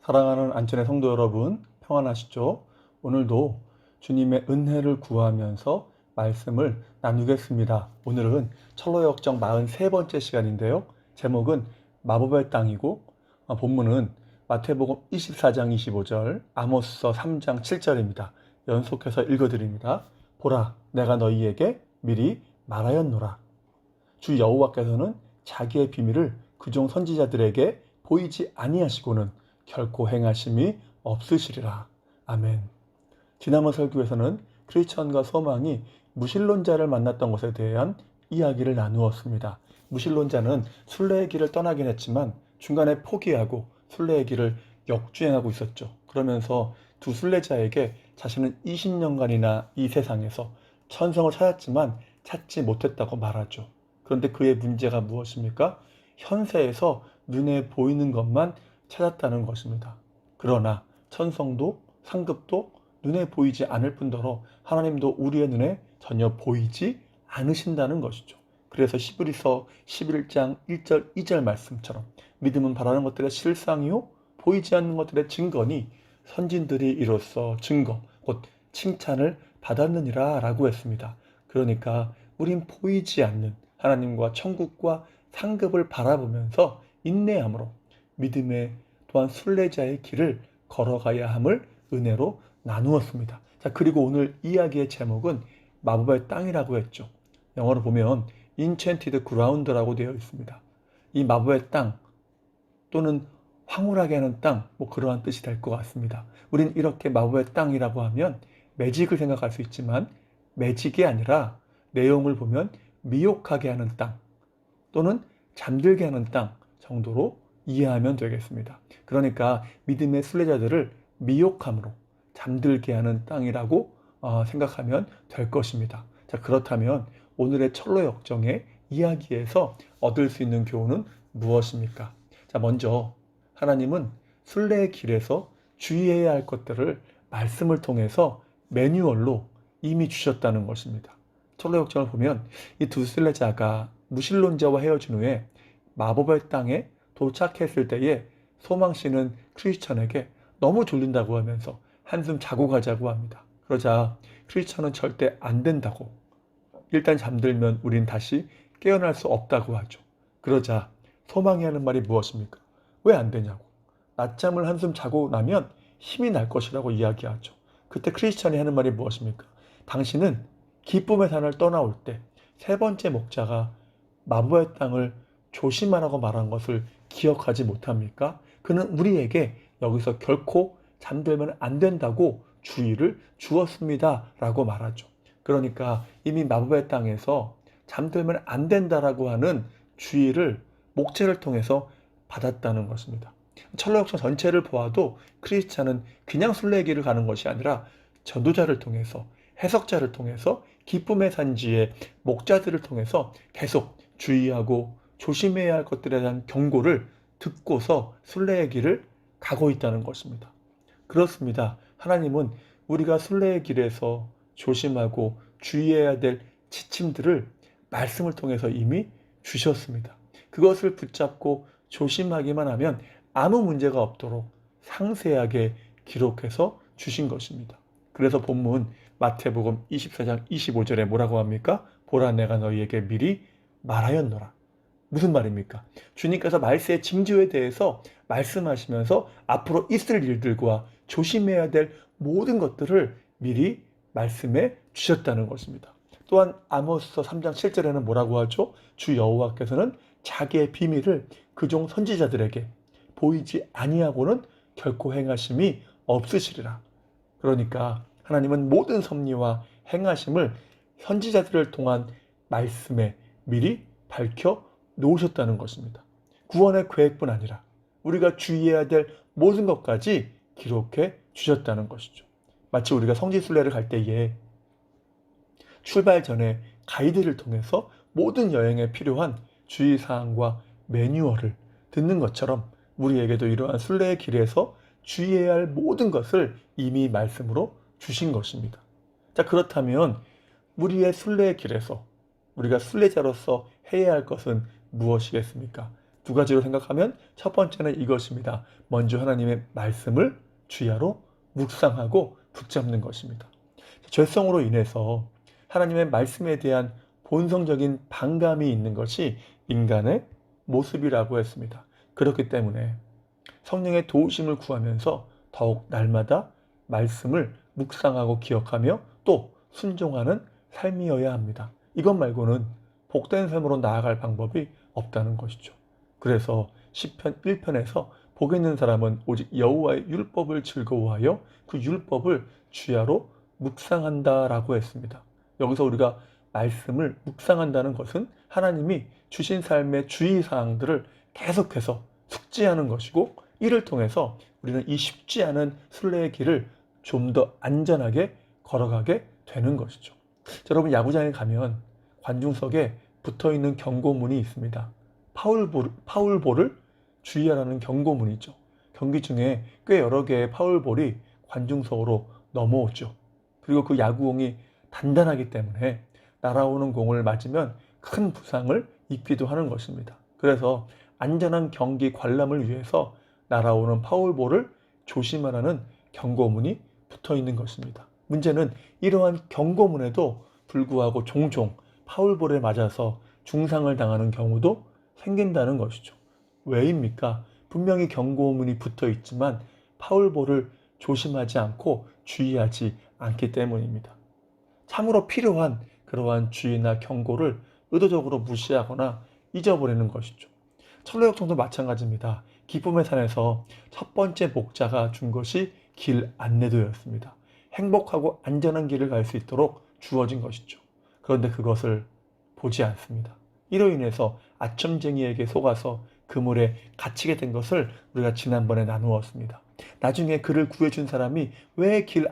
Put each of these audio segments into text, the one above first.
사랑하는 안전의 성도 여러분, 평안하시죠? 오늘도 주님의 은혜를 구하면서 말씀을 나누겠습니다. 오늘은 철로의 역정 43번째 시간인데요. 제목은 마법의 땅이고 본문은 마태복음 24장 25절, 아모스서 3장 7절입니다. 연속해서 읽어드립니다. 보라, 내가 너희에게 미리 말하였노라. 주 여호와께서는 자기의 비밀을 그종 선지자들에게 보이지 아니하시고는 결코 행하심이 없으시리라. 아멘. 지난번 설교에서는 크리스천과 소망이 무신론자를 만났던 것에 대한 이야기를 나누었습니다. 무신론자는 순례의 길을 떠나긴 했지만 중간에 포기하고 순례의 길을 역주행하고 있었죠. 그러면서 두 순례자에게 자신은 20년간이나 이 세상에서 천성을 찾았지만 찾지 못했다고 말하죠. 그런데 그의 문제가 무엇입니까? 현세에서 눈에 보이는 것만 찾았다는 것입니다. 그러나 천성도 상급도 눈에 보이지 않을 뿐더러 하나님도 우리의 눈에 전혀 보이지 않으신다는 것이죠. 그래서 히브리서 11장 1절 2절 말씀처럼 믿음은 바라는 것들의 실상이요 보이지 않는 것들의 증거니 선진들이 이로써 증거 곧 칭찬을 받았느니라 라고 했습니다. 그러니까 우린 보이지 않는 하나님과 천국과 상급을 바라보면서 인내함으로 믿음의 또한 순례자의 길을 걸어가야 함을 은혜로 나누었습니다. 자, 그리고 오늘 이야기의 제목은 마법의 땅이라고 했죠. 영어로 보면 Enchanted Ground라고 되어 있습니다. 이 마법의 땅 또는 황홀하게 하는 땅, 그러한 뜻이 될 것 같습니다. 우린 이렇게 마법의 땅이라고 하면 매직을 생각할 수 있지만 매직이 아니라 내용을 보면 미혹하게 하는 땅 또는 잠들게 하는 땅 정도로 이해하면 되겠습니다. 그러니까 믿음의 순례자들을 미혹함으로 잠들게 하는 땅이라고 생각하면 될 것입니다. 자, 그렇다면 오늘의 철로 역정의 이야기에서 얻을 수 있는 교훈은 무엇입니까? 자, 먼저 하나님은 순례의 길에서 주의해야 할 것들을 말씀을 통해서 매뉴얼로 이미 주셨다는 것입니다. 철로 역정을 보면 이 두 순례자가 무신론자와 헤어진 후에 마법의 땅에 도착했을 때에 소망씨는 크리스천에게 너무 졸린다고 하면서 한숨 자고 가자고 합니다. 그러자 크리스천은 절대 안 된다고, 일단 잠들면 우린 다시 깨어날 수 없다고 하죠. 그러자 소망이 하는 말이 무엇입니까? 왜 안 되냐고. 낮잠을 한숨 자고 나면 힘이 날 것이라고 이야기하죠. 그때 크리스천이 하는 말이 무엇입니까? 당신은 기쁨의 산을 떠나올 때 세 번째 목자가 마법의 땅을 조심하라고 말한 것을 기억하지 못합니까? 그는 우리에게 여기서 결코 잠들면 안 된다고 주의를 주었습니다 라고 말하죠. 그러니까 이미 마법의 땅에서 잠들면 안 된다라고 하는 주의를 목재를 통해서 받았다는 것입니다. 철로역정 전체를 보아도 크리스찬은 그냥 순례의 길을 가는 것이 아니라 전도자를 통해서, 해석자를 통해서, 기쁨의 산지의 목자들을 통해서 계속 주의하고 조심해야 할 것들에 대한 경고를 듣고서 순례의 길을 가고 있다는 것입니다. 그렇습니다. 하나님은 우리가 순례의 길에서 조심하고 주의해야 될 지침들을 말씀을 통해서 이미 주셨습니다. 그것을 붙잡고 조심하기만 하면 아무 문제가 없도록 상세하게 기록해서 주신 것입니다. 그래서 본문 마태복음 24장 25절에 뭐라고 합니까? 보라, 내가 너희에게 미리 말하였노라. 무슨 말입니까? 주님께서 말세의 징조에 대해서 말씀하시면서 앞으로 있을 일들과 조심해야 될 모든 것들을 미리 말씀해 주셨다는 것입니다. 또한 아모스서 3장 7절에는 뭐라고 하죠? 주 여호와께서는 자기의 비밀을 그종 선지자들에게 보이지 아니하고는 결코 행하심이 없으시리라. 그러니까 하나님은 모든 섭리와 행하심을 선지자들을 통한 말씀에 미리 밝혀 놓으셨다는 것입니다. 구원의 계획뿐 아니라 우리가 주의해야 될 모든 것까지 기록해 주셨다는 것이죠. 마치 우리가 성지순례를 갈 때에 출발 전에 가이드를 통해서 모든 여행에 필요한 주의사항과 매뉴얼을 듣는 것처럼 우리에게도 이러한 순례의 길에서 주의해야 할 모든 것을 이미 말씀으로 주신 것입니다. 자, 그렇다면 우리의 순례의 길에서 우리가 순례자로서 해야 할 것은 무엇이겠습니까? 두 가지로 생각하면 첫 번째는 이것입니다. 먼저 하나님의 말씀을 주야로 묵상하고 붙잡는 것입니다. 죄성으로 인해서 하나님의 말씀에 대한 본성적인 반감이 있는 것이 인간의 모습이라고 했습니다. 그렇기 때문에 성령의 도우심을 구하면서 더욱 날마다 말씀을 묵상하고 기억하며 또 순종하는 삶이어야 합니다. 이것 말고는 복된 삶으로 나아갈 방법이 없다는 것이죠. 그래서 시편 1편에서 복 있는 사람은 오직 여호와의 율법을 즐거워하여 그 율법을 주야로 묵상한다라고 했습니다. 여기서 우리가 말씀을 묵상한다는 것은 하나님이 주신 삶의 주의사항들을 계속해서 숙지하는 것이고, 이를 통해서 우리는 이 쉽지 않은 순례의 길을 좀 더 안전하게 걸어가게 되는 것이죠. 여러분, 야구장에 가면 관중석에 붙어있는 경고문이 있습니다. 파울볼을 주의하라는 경고문이죠. 경기 중에 꽤 여러 개의 파울볼이 관중석으로 넘어오죠. 그리고 그 야구공이 단단하기 때문에 날아오는 공을 맞으면 큰 부상을 입기도 하는 것입니다. 그래서 안전한 경기 관람을 위해서 날아오는 파울볼을 조심하라는 경고문이 붙어 있는 것입니다. 문제는 이러한 경고문에도 불구하고 종종 파울볼에 맞아서 중상을 당하는 경우도 생긴다는 것이죠. 왜입니까? 분명히 경고문이 붙어 있지만 파울볼을 조심하지 않고 주의하지 않기 때문입니다. 참으로 필요한 그러한 주의나 경고를 의도적으로 무시하거나 잊어버리는 것이죠. 철로역정도 마찬가지입니다. 기쁨의 산에서 첫 번째 목자가 준 것이 길 안내도였습니다. 행복하고 안전한 길을 갈 수 있도록 주어진 것이죠. 그런데 그것을 보지 않습니다. 이로 인해서 아첨쟁이에게 속아서 그물에 갇히게 된 것을 우리가 지난번에 나누었습니다. 나중에 그를 구해준 사람이 왜 길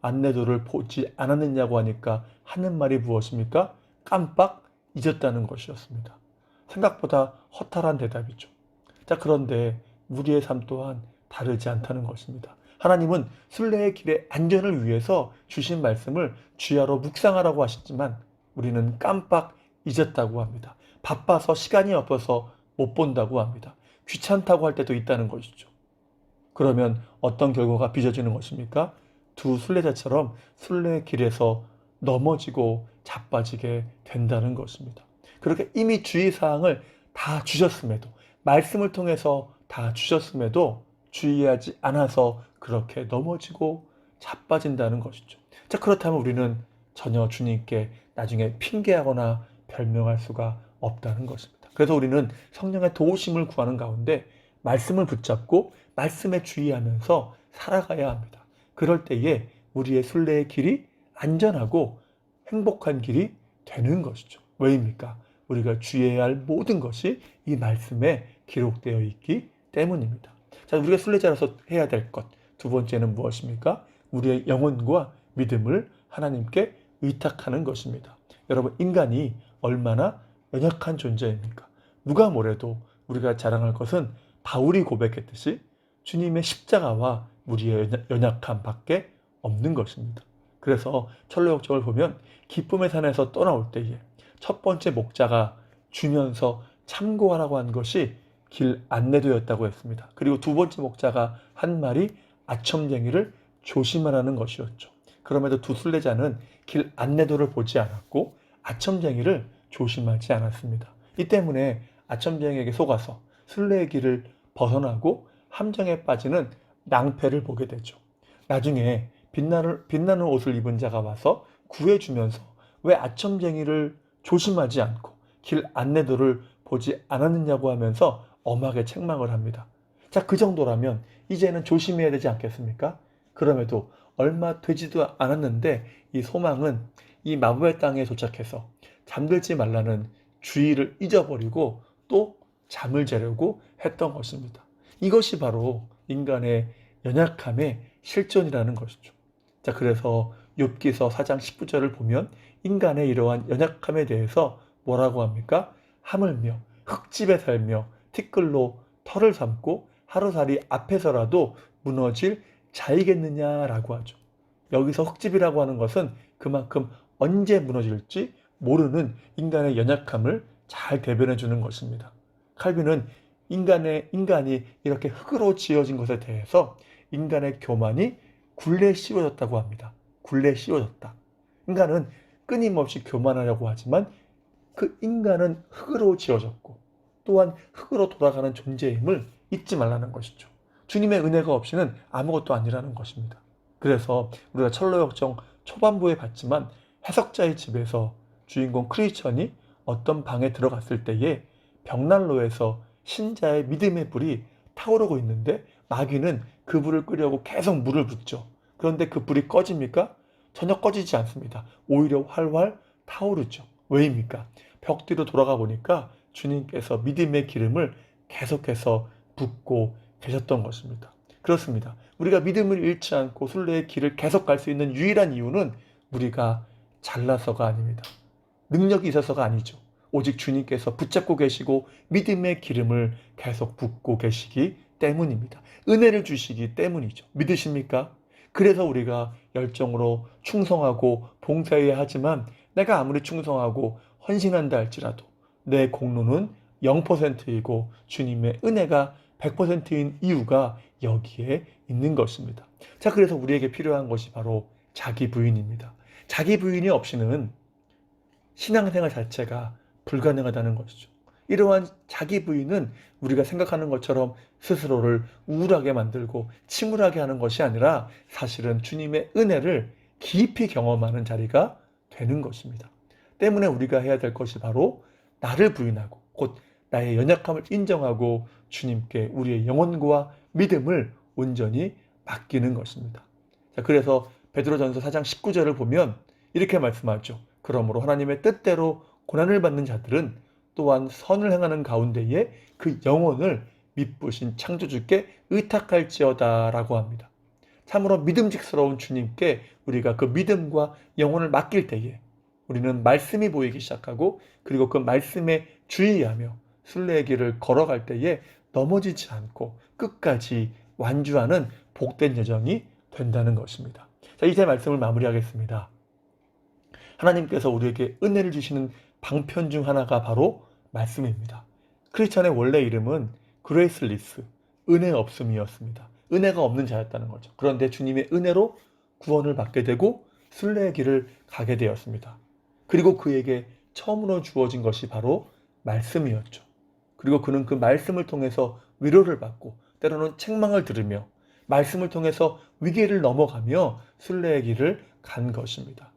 안내도를 보지 않았느냐고 하니까 하는 말이 무엇입니까? 깜빡 잊었다는 것이었습니다. 생각보다 허탈한 대답이죠. 자, 그런데 우리의 삶 또한 다르지 않다는 것입니다. 하나님은 순례의 길의 안전을 위해서 주신 말씀을 주야로 묵상하라고 하셨지만 우리는 깜빡 잊었다고 합니다. 바빠서 시간이 없어서 못 본다고 합니다. 귀찮다고 할 때도 있다는 것이죠. 그러면 어떤 결과가 빚어지는 것입니까? 두 순례자처럼 순례의 길에서 넘어지고 자빠지게 된다는 것입니다. 그렇게 이미 주의사항을 다 주셨음에도, 말씀을 통해서 다 주셨음에도 주의하지 않아서 그렇게 넘어지고 자빠진다는 것이죠. 자, 그렇다면 우리는 전혀 주님께 나중에 핑계하거나 별명할 수가 없다는 것입니다. 그래서 우리는 성령의 도우심을 구하는 가운데 말씀을 붙잡고 말씀에 주의하면서 살아가야 합니다. 그럴 때에 우리의 순례의 길이 안전하고 행복한 길이 되는 것이죠. 왜입니까? 우리가 주의해야 할 모든 것이 이 말씀에 기록되어 있기 때문입니다. 자, 우리가 순례자로서 해야 될 것, 두 번째는 무엇입니까? 우리의 영혼과 믿음을 하나님께 의탁하는 것입니다. 여러분, 인간이 얼마나 연약한 존재입니까? 누가 뭐래도 우리가 자랑할 것은 바울이 고백했듯이 주님의 십자가와 우리의 연약함 밖에 없는 것입니다. 그래서 철로역정을 보면 기쁨의 산에서 떠나올 때에 첫 번째 목자가 주면서 참고하라고 한 것이 길 안내도였다고 했습니다. 그리고 두 번째 목자가 한 말이 아첨쟁이를 조심하라는 것이었죠. 그럼에도 두 순례자는 길 안내도를 보지 않았고 아첨쟁이를 조심하지 않았습니다. 이 때문에 아첨쟁이에게 속아서 순례의 길을 벗어나고 함정에 빠지는 낭패를 보게 되죠. 나중에 빛나는 옷을 입은 자가 와서 구해주면서 왜 아첨쟁이를 조심하지 않고 길 안내도를 보지 않았느냐고 하면서 엄하게 책망을 합니다. 자, 그 정도라면 이제는 조심해야 되지 않겠습니까? 그럼에도 얼마 되지도 않았는데 이 소망은 이 마법의 땅에 도착해서 잠들지 말라는 주의를 잊어버리고 또 잠을 자려고 했던 것입니다. 이것이 바로 인간의 연약함의 실존이라는 것이죠. 자, 그래서 욥기서 4장 19절을 보면 인간의 이러한 연약함에 대해서 뭐라고 합니까? 하물며 흙집에 살며 티끌로 털을 삼고 하루살이 앞에서라도 무너질 자이겠느냐라고 하죠. 여기서 흙집이라고 하는 것은 그만큼 언제 무너질지 모르는 인간의 연약함을 잘 대변해 주는 것입니다. 칼빈은 인간이 이렇게 흙으로 지어진 것에 대해서 인간의 교만이 굴레 씌워졌다고 합니다. 굴레 씌워졌다. 인간은 끊임없이 교만하려고 하지만 그 인간은 흙으로 지어졌고 또한 흙으로 돌아가는 존재임을 잊지 말라는 것이죠. 주님의 은혜가 없이는 아무것도 아니라는 것입니다. 그래서 우리가 철로역정 초반부에 봤지만 해석자의 집에서 주인공 크리스천이 어떤 방에 들어갔을 때에 벽난로에서 신자의 믿음의 불이 타오르고 있는데 마귀는 그 불을 끄려고 계속 물을 붓죠. 그런데 그 불이 꺼집니까? 전혀 꺼지지 않습니다. 오히려 활활 타오르죠. 왜입니까? 벽 뒤로 돌아가 보니까 주님께서 믿음의 기름을 계속해서 붓고 계셨던 것입니다. 그렇습니다. 우리가 믿음을 잃지 않고 순례의 길을 계속 갈 수 있는 유일한 이유는 우리가 잘나서가 아닙니다. 능력이 있어서가 아니죠. 오직 주님께서 붙잡고 계시고 믿음의 기름을 계속 붓고 계시기 때문입니다. 은혜를 주시기 때문이죠. 믿으십니까? 그래서 우리가 열정으로 충성하고 봉사해야 하지만 내가 아무리 충성하고 헌신한다 할지라도 내 공로는 0%이고 주님의 은혜가 100%인 이유가 여기에 있는 것입니다. 자, 그래서 우리에게 필요한 것이 바로 자기 부인입니다. 자기 부인이 없이는 신앙생활 자체가 불가능하다는 것이죠. 이러한 자기 부인은 우리가 생각하는 것처럼 스스로를 우울하게 만들고 침울하게 하는 것이 아니라 사실은 주님의 은혜를 깊이 경험하는 자리가 되는 것입니다. 때문에 우리가 해야 될 것이 바로 나를 부인하고 곧 나의 연약함을 인정하고 주님께 우리의 영혼과 믿음을 온전히 맡기는 것입니다. 자, 그래서 베드로전서 4장 19절을 보면 이렇게 말씀하죠. 그러므로 하나님의 뜻대로 고난을 받는 자들은 또한 선을 행하는 가운데에 그 영혼을 미쁘신 창조주께 의탁할지어다 라고 합니다. 참으로 믿음직스러운 주님께 우리가 그 믿음과 영혼을 맡길 때에 우리는 말씀이 보이기 시작하고 그리고 그 말씀에 주의하며 순례의 길을 걸어갈 때에 넘어지지 않고 끝까지 완주하는 복된 여정이 된다는 것입니다. 자, 이제 말씀을 마무리하겠습니다. 하나님께서 우리에게 은혜를 주시는 방편 중 하나가 바로 말씀입니다. 크리스천의 원래 이름은 그레이슬리스, 은혜 없음이었습니다. 은혜가 없는 자였다는 거죠. 그런데 주님의 은혜로 구원을 받게 되고 순례의 길을 가게 되었습니다. 그리고 그에게 처음으로 주어진 것이 바로 말씀이었죠. 그리고 그는 그 말씀을 통해서 위로를 받고 때로는 책망을 들으며 말씀을 통해서 위기를 넘어가며 순례의 길을 간 것입니다.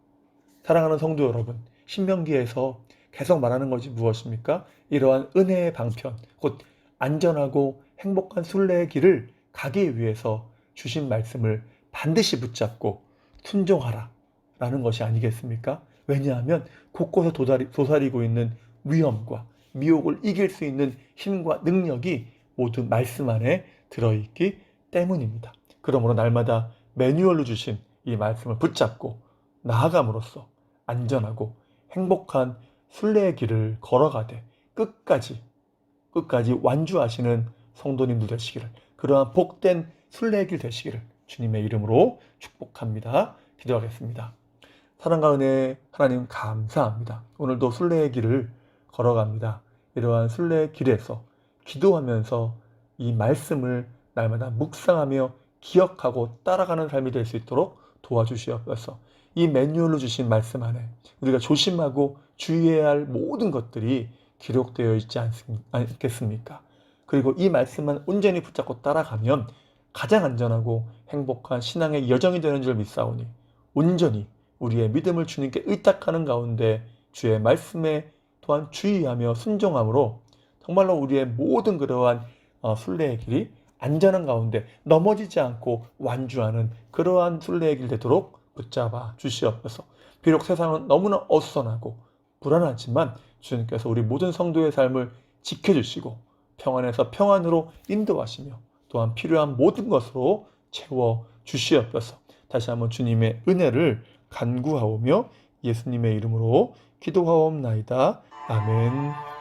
사랑하는 성도 여러분, 신명기에서 계속 말하는 것이 무엇입니까? 이러한 은혜의 방편, 곧 안전하고 행복한 순례의 길을 가기 위해서 주신 말씀을 반드시 붙잡고 순종하라 라는 것이 아니겠습니까? 왜냐하면 곳곳에 도사리고 있는 위험과 미혹을 이길 수 있는 힘과 능력이 모두 말씀 안에 들어있기 때문입니다. 그러므로 날마다 매뉴얼로 주신 이 말씀을 붙잡고 나아감으로써 안전하고 행복한 순례의 길을 걸어가되 끝까지 완주하시는 성도님들 되시기를, 그러한 복된 순례의 길 되시기를 주님의 이름으로 축복합니다. 기도하겠습니다. 사랑과 은혜 하나님 감사합니다. 오늘도 순례의 길을 걸어갑니다. 이러한 순례의 길에서 기도하면서 이 말씀을 날마다 묵상하며 기억하고 따라가는 삶이 될 수 있도록 도와주시옵소서. 이 매뉴얼로 주신 말씀 안에 우리가 조심하고 주의해야 할 모든 것들이 기록되어 있지 않겠습니까? 그리고 이 말씀만 온전히 붙잡고 따라가면 가장 안전하고 행복한 신앙의 여정이 되는 줄 믿사오니 온전히 우리의 믿음을 주님께 의탁하는 가운데 주의 말씀에 또한 주의하며 순종함으로 정말로 우리의 모든 그러한 순례의 길이 안전한 가운데 넘어지지 않고 완주하는 그러한 순례의 길 되도록 붙잡아 주시옵소서. 비록 세상은 너무나 어수선하고 불안하지만 주님께서 우리 모든 성도의 삶을 지켜주시고 평안에서 평안으로 인도하시며 또한 필요한 모든 것으로 채워 주시옵소서. 다시 한번 주님의 은혜를 간구하오며 예수님의 이름으로 기도하옵나이다. 아멘.